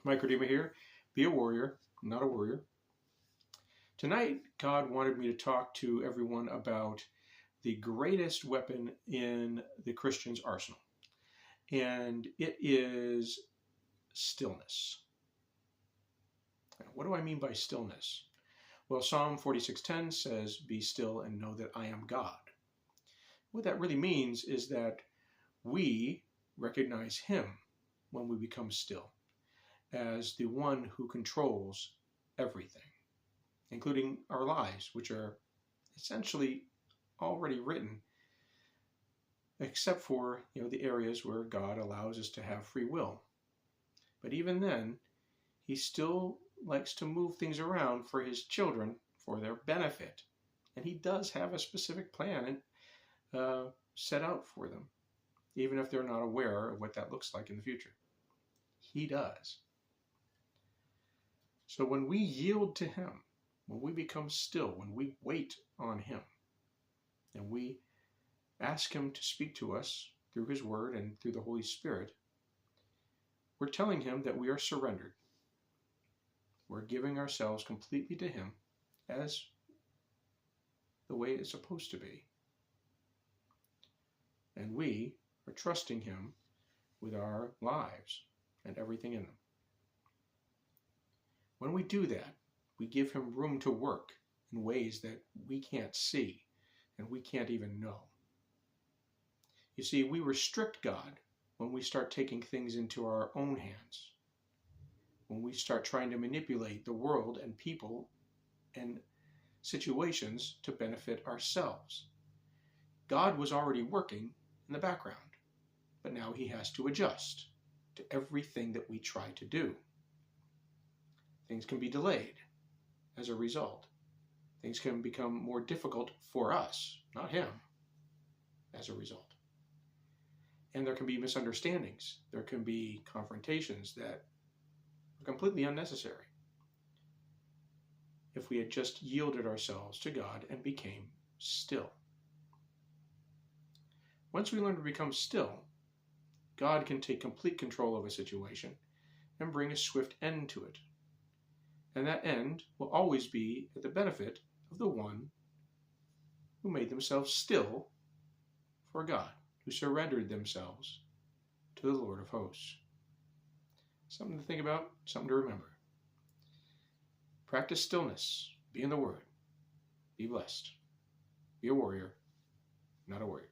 Mike Redeemer here. Be a warrior, not a worrier. Tonight, God wanted me to talk to everyone about the greatest weapon in the Christian's arsenal, and it is stillness. Now, what do I mean by stillness? Well, Psalm 46:10 says, "Be still and know that I am God." What that really means is that we recognize Him when we become still as the one who controls everything, including our lives, which are essentially already written, except for the areas where God allows us to have free will. But even then, He still likes to move things around for His children for their benefit. And He does have a specific plan set out for them, even if they're not aware of what that looks like in the future. He does. So when we yield to Him, when we become still, when we wait on Him, and we ask Him to speak to us through His Word and through the Holy Spirit, we're telling Him that we are surrendered. We're giving ourselves completely to Him as the way it's supposed to be. And we are trusting Him with our lives and everything in them. When we do that, we give Him room to work in ways that we can't see and we can't even know. You see, we restrict God when we start taking things into our own hands, when we start trying to manipulate the world and people and situations to benefit ourselves. God was already working in the background, but now He has to adjust to everything that we try to do. Things can be delayed as a result. Things can become more difficult for us, not Him, as a result. And there can be misunderstandings. There can be confrontations that are completely unnecessary if we had just yielded ourselves to God and became still. Once we learn to become still, God can take complete control of a situation and bring a swift end to it. And that end will always be at the benefit of the one who made themselves still for God, who surrendered themselves to the Lord of hosts. Something to think about, something to remember. Practice stillness. Be in the Word. Be blessed. Be a warrior, not a worrier.